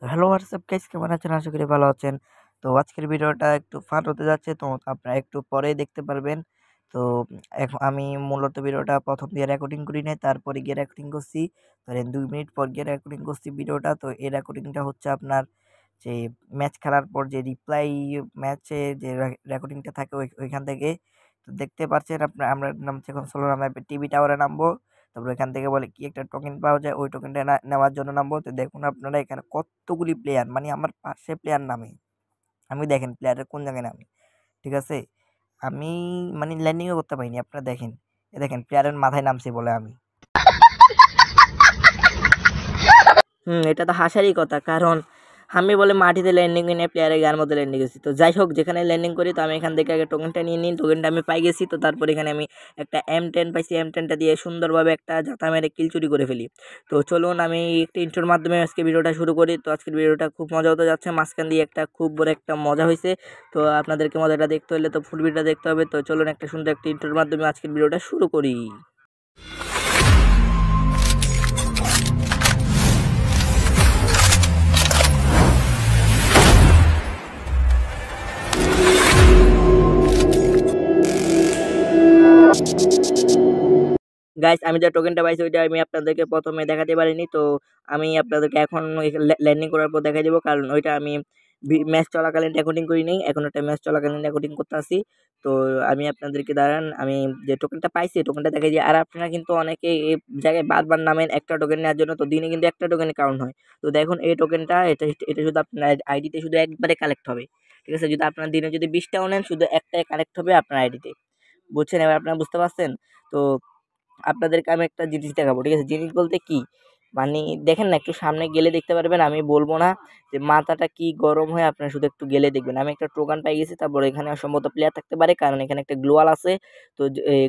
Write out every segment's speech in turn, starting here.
Hello WhatsApp guys, কেমন আছেন? আশা করি ভালো আছেন। তো আজকের ভিডিওটা একটু ফান হতে যাচ্ছে, তো আপনারা একটু পরেই দেখতে পারবেন। তো এখন আমি মূলত ভিডিওটা প্রথম দিয়ে রেকর্ডিং করি নাই, তারপরে গিয়ে রেকর্ডিং করছি। ধরেন 2 মিনিট পর গিয়ে রেকর্ডিং করছি ভিডিওটা। তো এই রেকর্ডিংটা হচ্ছে আপনার যে ম্যাচ খেলার পর যে রিপ্লাই ম্যাচে যে রেকর্ডিংটা থাকে ওইখান থেকে। তো দেখতে পাচ্ছেন আপনার, আমরা নামছি এখন সোলার ম্যাপে, টিভি টাওয়ারে নামবো। তারপর এখান থেকে বলে কি একটা টোকেন পাওয়া যায়, ওই টোকেনটা নেওয়ার জন্য নামবো। তো দেখুন আপনারা এখানে কতগুলি প্লেয়ার, মানে আমার পাশে প্লেয়ার নামে, আমি দেখেন প্লেয়ারের কোন জায়গায় নামে, ঠিক আছে? আমি মানে ল্যান্ডিংও করতে পারিনি, আপনারা দেখেন। দেখেন প্লেয়ারের মাথায় নামছি বলে আমি। এটা তো হাসারই কথা, কারণ আমি বলে মাটিতে ল্যান্ডিং করি না, প্লেয়ারের গায়ের মধ্যে ল্যান্ডিং গেছি। তো যাই হোক, যেখানে ল্যান্ডিং করি, তো আমি এখান থেকে আগে টোকেনটা নিয়ে নিই। টোকেনটা আমি পাই গেছি। তো তারপর এখানে আমি একটা M10 পাইছি, M10টা দিয়ে সুন্দরভাবে একটা জাতা মেরে কিল চুরি করে ফেলি। তো চলুন আমি একটা ইন্ট্রোর মাধ্যমে আজকে ভিডিওটা শুরু করি। তো আজকের ভিডিওটা খুব মজা হতে যাচ্ছে, মাঝখান দিয়ে একটা খুব বড় একটা মজা হয়েছে। তো আপনাদেরকে মজাটা দেখতে হলে তো ফুল ভিডিওটা দেখতে হবে। তো চলুন একটা সুন্দর একটা ইন্ট্রোর মাধ্যমে আজকের ভিডিওটা শুরু করি। গাইস, আমি যে টোকেনটা পাইছি ওইটা আমি আপনাদেরকে প্রথমে দেখাতে পারিনি। তো আমি আপনাদেরকে এখন ল্যান্ডিং করার পর দেখাই দেবো, কারণ ওইটা আমি ম্যাচ চলাকালীন রেকর্ডিং করি নাই, এখন একটা ম্যাচ চলাকালীন রেকর্ডিং করতে আসি। তো আমি আপনাদেরকে দাঁড়ান, আমি যে টোকেনটা পাইছি টোকেনটা দেখাই দিই। আর আপনারা কিন্তু অনেকে এই জায়গায় বারবার নামেন একটা টোকেন নেওয়ার জন্য, তো দিনে কিন্তু একটা টোকেন কাউন্ট হয়। তো দেখুন এই টোকেনটা, এটা এটা শুধু আপনার আইডিতে শুধু একবারে কালেক্ট হবে, ঠিক আছে? যদি আপনার দিনে যদি 20টাও নেন, শুধু একটাই কালেক্ট হবে আপনার আইডিতে। বুঝছেন? এবার আপনারা বুঝতে পারছেন? তো আপনাদেরকে আমি একটা জিনিস দেখাবো, ঠিক আছে? জিনিস বলতে কি, মানে দেখেন না, একটু সামনে গেলে দেখতে পারবেন। আমি বলবো না যে মাথাটা কি গরম হয়, আপনারা শুধু একটু গেলে দেখবেন। আমি একটা টোকান পাই গেছি, তারপর এখানে অসম্ভবত প্লেয়ার থাকতে পারে, কারণ এখানে একটা গ্লোয়াল আছে। তো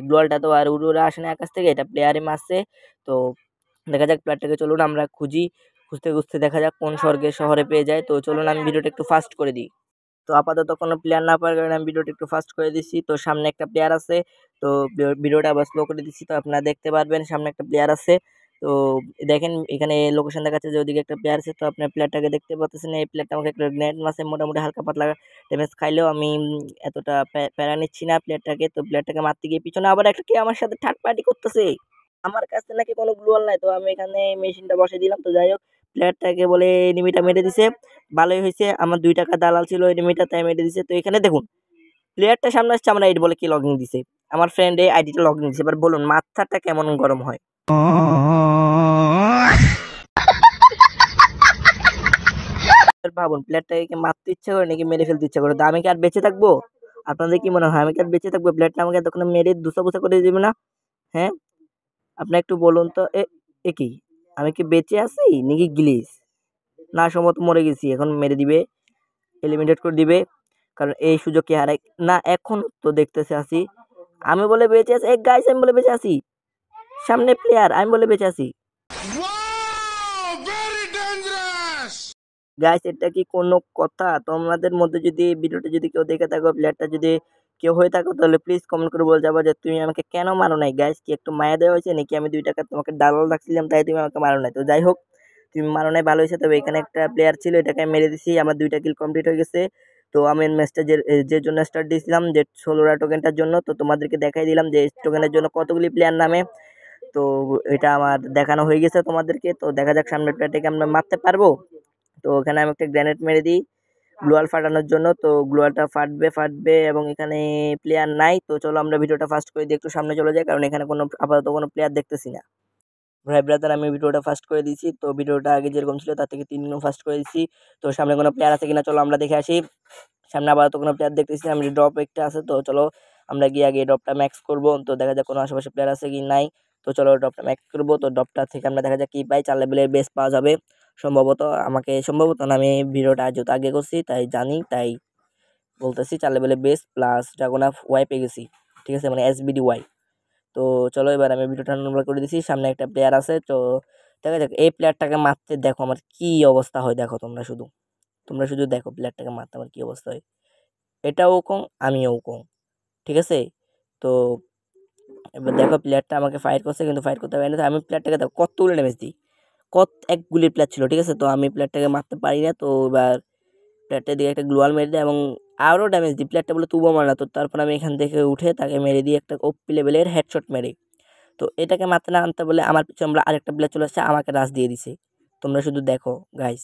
গ্লোয়ালটা তো আর উড়ে উড়ে আসে না আকাশ থেকে, এটা প্লেয়ারে মারছে। তো দেখা যাক প্লেয়ারটাকে, চলুন আমরা খুঁজি। খুঁজতে খুঁজতে দেখা যাক কোন স্বর্গের শহরে পেয়ে যায়। তো চলুন আমি ভিডিওটা একটু ফাস্ট করে দিই। তো আপাতত কোনো প্লেয়ার না পাওয়ার কারণে আমি ভিডিওটা একটু ফাস্ট করে দিচ্ছি। তো সামনে একটা প্লেয়ার আছে। তো ভিডিওটা আবার স্লো করে দিচ্ছি, তো আপনারা দেখতে পারবেন সামনে একটা প্লেয়ার আছে। তো দেখেন এখানে লোকেশন দেখাচ্ছে যে ওদিকে একটা প্লেয়ার আছে। তো আপনার প্লেয়ারটাকে দেখতে পাচ্ছেন, এই প্লেয়ারটা আমাকে একটা গ্রেনেড মাসে মোটামুটি হালকা পাতলা ড্যামেজ খাইলেও আমি এতটা প্যারা নিচ্ছি না প্লেয়ারটাকে। তো প্লেয়ারটাকে মারতে গিয়ে পিছনে আবার একটা কে আমার সাথে থার্ড পার্টি করতেছে। আমার কাছে নাকি কোনো গ্লুয়াল নাই, তো আমি এখানে মেশিনটা বসে দিলাম। তো যাই হোক, প্লেয়ারটাকে বলে এনিমিটা মেরে দিছে। ভালোই হয়েছে, আমার 2 টাকা দালাল ছিল এনিমিটা, তাই মেরে দিছে। তো এখানে দেখুন প্লেয়ারটা সামনে আসছে, আমার আইডি বলে কি লগইন দিছে। আমার ফ্রেন্ড এই আইডিটা লগইন দিছে। এবার বলুন মাথাটা কেমন গরম হয়? এবার ভাবুন প্লেয়ারটাকে মারতে ইচ্ছা করে নাকি মেরে ফেলতে ইচ্ছা করে? তো আমি কি আর বেঁচে থাকবো? আপনাদের কি মনে হয় আমি কি আর বেঁচে থাকবো? প্লেয়ারটা আমাকে এতক্ষণ মেরে দুসা বুসা করে দিবে না? হ্যাঁ, আপনি একটু বলুন তো। এ কি, আমি কি বেঁচে আছি নাকি গ্লিচ? না, সম্ভবত মরে গেছি। এখন মেরে দিবে, এলিমিনেট করে দিবে, কারণ এই সুযোগ কে হারাই না। এখন তো দেখতেছে আছি, আমি বলে বেঁচে আছি। এক গাইস, আমি বলে বেঁচে আছি। সামনে প্লেয়ার, আমি বলে বেঁচে আছি। গাইস, এটা কি কোনো কথা? তোমাদের মধ্যে যদি এই ভিডিওটা যদি কেউ দেখে থাকো, প্লেয়ারটা যদি কেউ হয়ে থাকো, তাহলে প্লিজ কমেন্ট করে বলে যাবো যে তুমি আমাকে কেন মারো নাই। গাইস, কি একটু মায়া দেওয়া হয়েছে নাকি? আমি 2 টাকা তোমাকে দালাল রাখছিলাম তাই তুমি আমাকে মারো নাই? তো যাই হোক, তুমি মারো নাই ভালো হয়েছে। তবে এখানে একটা প্লেয়ার ছিল, এটাকে আমি মেরে দিছি। আমার 2টা কিল কমপ্লিট হয়ে গেছে। তো আমি ম্যাচটা যে যে জন্য স্টার্ট দিয়েছিলাম, যে 16টা টোকেনটার জন্য, তো তোমাদেরকে দেখাই দিলাম যে টোকেনের জন্য কতগুলি প্লেয়ার নামে। তো এটা আমার দেখানো হয়ে গেছে তোমাদেরকে। তো দেখা যাক সামনের প্লেয়ারটাকে আমরা মারতে পারবো। তো ওখানে আমি একটা গ্রেনেড মেরে দিই গ্লোয়াল ফাটানোর জন্য। তো গ্লোয়ালটা ফাটবে ফাটবে এবং এখানে প্লেয়ার নাই। তো চলো আমরা ভিডিওটা ফাস্ট করে দিয়ে একটু সামনে চলে যাই, কারণ এখানে কোনো আপাতত কোনো প্লেয়ার দেখতেছি না। ভাই ব্রাদার, আমি ভিডিওটা ফাস্ট করে দিয়েছি। তো ভিডিওটা আগে যেরকম ছিল তার থেকে 3 গুণ ফাস্ট করে দিচ্ছি। তো সামনে কোনো প্লেয়ার আছে কিনা চলো আমরা দেখে আসি। সামনে আপাতত কোনো প্লেয়ার দেখতেছি না, আমি ড্রপ একটা আছে। তো চলো আমরা গিয়ে আগে ড্রপটা ম্যাক্স করবো। তো দেখা যাক কোনো আশেপাশে প্লেয়ার আছে কি নাই। তো চলো ড্রপটা ম্যাক্স করবো। তো ড্রপটা থেকে আমরা দেখা যাক কি পাই। 4 লেভেলের বেস পাওয়া যাবে সম্ভবত। আমাকে সম্ভবত না, আমি ভিডিওটা যেহেতু আগে করছি তাই জানি, তাই বলতেছি 4 লেভেলের বেস প্লাস ড্রাগন ওয়াই পেয়ে গেছি, ঠিক আছে? মানে SBD ওয়াই। তো চলো এবার আমি ভিডিওটা নর্মাল করে দিছি। সামনে একটা প্লেয়ার আছে। তো দেখা যাক এই প্লেয়ারটাকে মারতে দেখো আমার কি অবস্থা হয়। দেখো তোমরা শুধু দেখো প্লেয়ারটাকে মারতে আমার কি অবস্থা হয়। এটাও কং, আমিও কং, ঠিক আছে? তো এবার দেখো প্লেয়ারটা আমাকে ফাইট করছে, কিন্তু ফাইট করতে পারিনি। তো আমি প্লেয়ারটাকে দেখো কতগুলো ড্যামেজ দিই, এক গুলির প্লেয়ার ছিল, ঠিক আছে। তো আমি প্লেয়ারটাকে মারতে পারি না, তো এবার প্লেয়ারটার দিকে একটা গ্লোয়াল মেরে দেয় এবং আরও ড্যামেজ দিই। প্লেয়ারটা বলে তুবও মারে না, তো তারপর আমি এখান থেকে উঠে তাকে মেরে দিই একটা ওপি লেভেলের হেডশট মেরে। তো এটাকে মারতে না আনতে বলে আমার পিছনে আমরা আরেকটা প্লেয়ার চলে আসছে, আমাকে রাশ দিয়ে দিছে। তোমরা শুধু দেখো গাইস।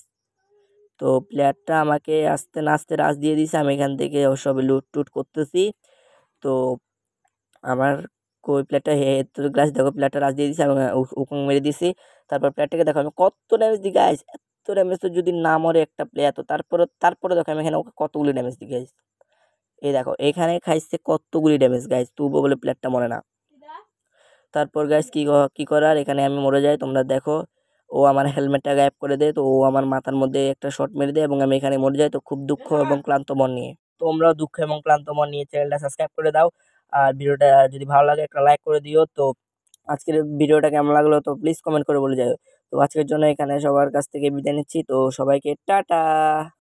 তো প্লেয়ারটা আমাকে আস্তে না আস্তে রাশ দিয়ে দিছে, আমি এখান থেকে সব লুট টুট করতেছি। তো আমার ওই প্লেয়ারটা তো গ্লাস দেখো, প্লেয়ারটা রাশ দিয়ে দিছে এবং উকুং মেরে দিছি। তারপর প্লেয়ারটাকে দেখো আমি কত ড্যামেজ দিই গাইস, এত ড্যামেজ তো যদি না মরে একটা প্লেয়ার, তো তারপরে দেখো আমি এখানে ওকে কতগুলি ড্যামেজ দিই গাইস। এই দেখো এখানে খাইছে কতগুলি ড্যামেজ গাইস, তবুও বলে প্লেয়ারটা মরে না। তারপর গাইস কি করার, এখানে আমি মরে যাই। তোমরা দেখো ও আমার হেলমেটটা গায়েব করে দেয়, তো ও আমার মাথার মধ্যে একটা শট মেরে দেয় এবং আমি এখানে মরে যাই। তো খুব দুঃখ এবং ক্লান্ত মন নিয়ে, তোমরাও দুঃখ এবং ক্লান্ত মন নিয়ে চ্যানেলটা সাবস্ক্রাইব করে দাও। আর ভিডিওটা যদি ভালো লাগে একটা লাইক করে দিও। তো আজকের ভিডিওটা কেমন লাগলো তো প্লিজ কমেন্ট করে বলে যাও। তো আজকের জন্য এখানে সবার কাছ থেকে বিদায় নিচ্ছি, তো সবাইকে টাটা।